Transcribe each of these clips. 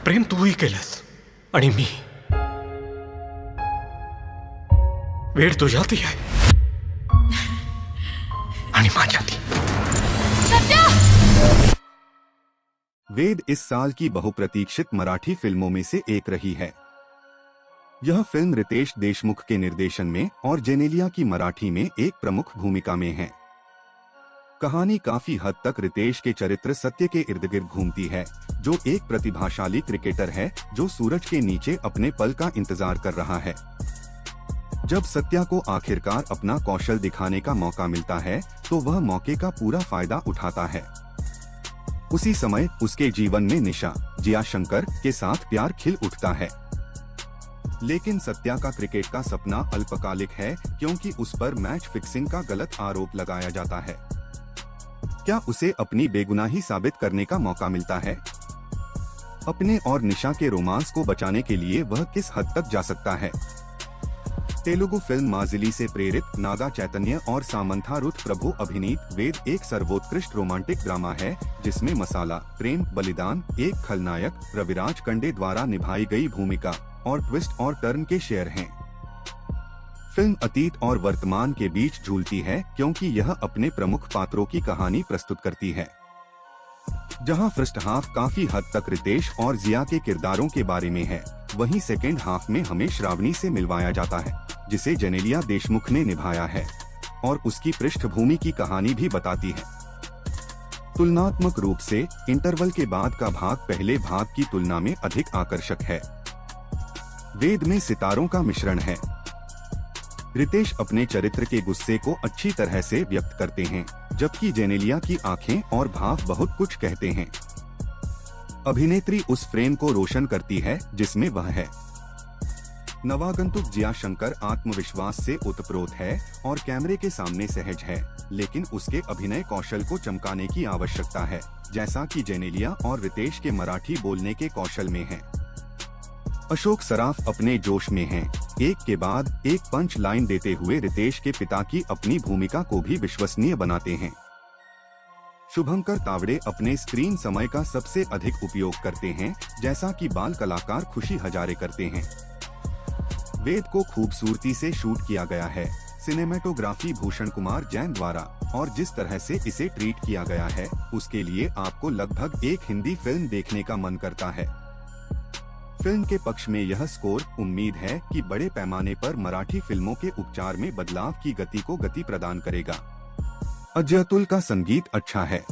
प्रेम तूही केलंस आणि मी वेळ तुझ्यातही आहे आणि माझ्यातही। वेद इस साल की बहुप्रतीक्षित मराठी फिल्मों में से एक रही है। यह फिल्म रितेश देशमुख के निर्देशन में और जेनेलिया की मराठी में एक प्रमुख भूमिका में है। कहानी काफी हद तक रितेश के चरित्र सत्य के इर्द गिर्द घूमती है, जो एक प्रतिभाशाली क्रिकेटर है जो सूरज के नीचे अपने पल का इंतजार कर रहा है। जब सत्या को आखिरकार अपना कौशल दिखाने का मौका मिलता है तो वह मौके का पूरा फायदा उठाता है। उसी समय उसके जीवन में निशा जिया शंकर के साथ प्यार खिल उठता है। लेकिन सत्या का क्रिकेट का सपना अल्पकालिक है, क्योंकि उस पर मैच फिक्सिंग का गलत आरोप लगाया जाता है। क्या उसे अपनी बेगुनाही साबित करने का मौका मिलता है? अपने और निशा के रोमांस को बचाने के लिए वह किस हद तक जा सकता है? तेलुगु फिल्म माजिली से प्रेरित नागा चैतन्य और सामंथा रुथ प्रभु अभिनीत वेद एक सर्वोत्कृष्ट रोमांटिक ड्रामा है, जिसमें मसाला, प्रेम, बलिदान, एक खलनायक, रविराज कंडे द्वारा निभाई गई भूमिका और ट्विस्ट और टर्न के शेयर हैं। फिल्म अतीत और वर्तमान के बीच झूलती है, क्योंकि यह अपने प्रमुख पात्रों की कहानी प्रस्तुत करती है। जहां फर्स्ट हाफ काफी हद तक रितेश और जिया के किरदारों के बारे में है, वहीं सेकेंड हाफ में हमें श्रावणी से मिलवाया जाता है, जिसे जेनेलिया देशमुख ने निभाया है और उसकी पृष्ठभूमि की कहानी भी बताती है। तुलनात्मक रूप से इंटरवल के बाद का भाग पहले भाग की तुलना में अधिक आकर्षक है। वेद में सितारों का मिश्रण है। रितेश अपने चरित्र के गुस्से को अच्छी तरह से व्यक्त करते हैं, जबकि जेनेलिया की आंखें और भाव बहुत कुछ कहते हैं। अभिनेत्री उस फ्रेम को रोशन करती है जिसमें वह है। नवागंतुक जिया शंकर आत्मविश्वास से ओतप्रोत है और कैमरे के सामने सहज है, लेकिन उसके अभिनय कौशल को चमकाने की आवश्यकता है, जैसा कि जेनेलिया और रितेश के मराठी बोलने के कौशल में है। अशोक सराफ अपने जोश में हैं, एक के बाद एक पंच लाइन देते हुए रितेश के पिता की अपनी भूमिका को भी विश्वसनीय बनाते हैं। शुभंकर तावड़े अपने स्क्रीन समय का सबसे अधिक उपयोग करते हैं, जैसा कि बाल कलाकार खुशी हजारे करते हैं। वेद को खूबसूरती से शूट किया गया है। सिनेमेटोग्राफी भूषण कुमार जैन द्वारा, और जिस तरह से इसे ट्रीट किया गया है, उसके लिए आपको लगभग एक हिंदी फिल्म देखने का मन करता है। फिल्म के पक्ष में यह स्कोर उम्मीद है कि बड़े पैमाने पर मराठी फिल्मों के उपचार में बदलाव की गति को गति प्रदान करेगा। अजय अतुल का संगीत अच्छा है।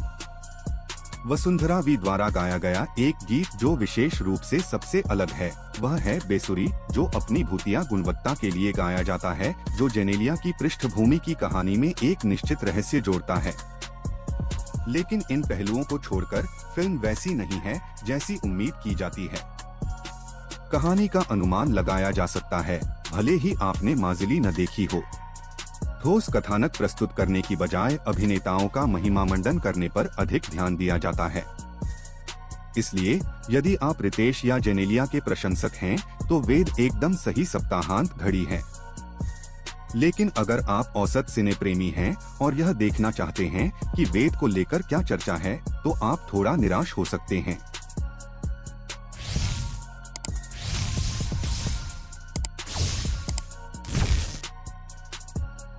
वसुंधरा वी द्वारा गाया गया एक गीत जो विशेष रूप से सबसे अलग है, वह है बेसुरी, जो अपनी भूतिया गुणवत्ता के लिए गाया जाता है, जो जेनेलिया की पृष्ठभूमि की कहानी में एक निश्चित रहस्य जोड़ता है। लेकिन इन पहलुओं को छोड़कर फिल्म वैसी नहीं है जैसी उम्मीद की जाती है। कहानी का अनुमान लगाया जा सकता है, भले ही आपने माजिली न देखी हो। ठोस कथानक प्रस्तुत करने की बजाय अभिनेताओं का महिमा मंडन करने पर अधिक ध्यान दिया जाता है। इसलिए यदि आप रितेश या जेनेलिया के प्रशंसक हैं, तो वेद एकदम सही सप्ताहांत घड़ी है। लेकिन अगर आप औसत सिने प्रेमी हैं और यह देखना चाहते हैं कि वेद को लेकर क्या चर्चा है, तो आप थोड़ा निराश हो सकते हैं।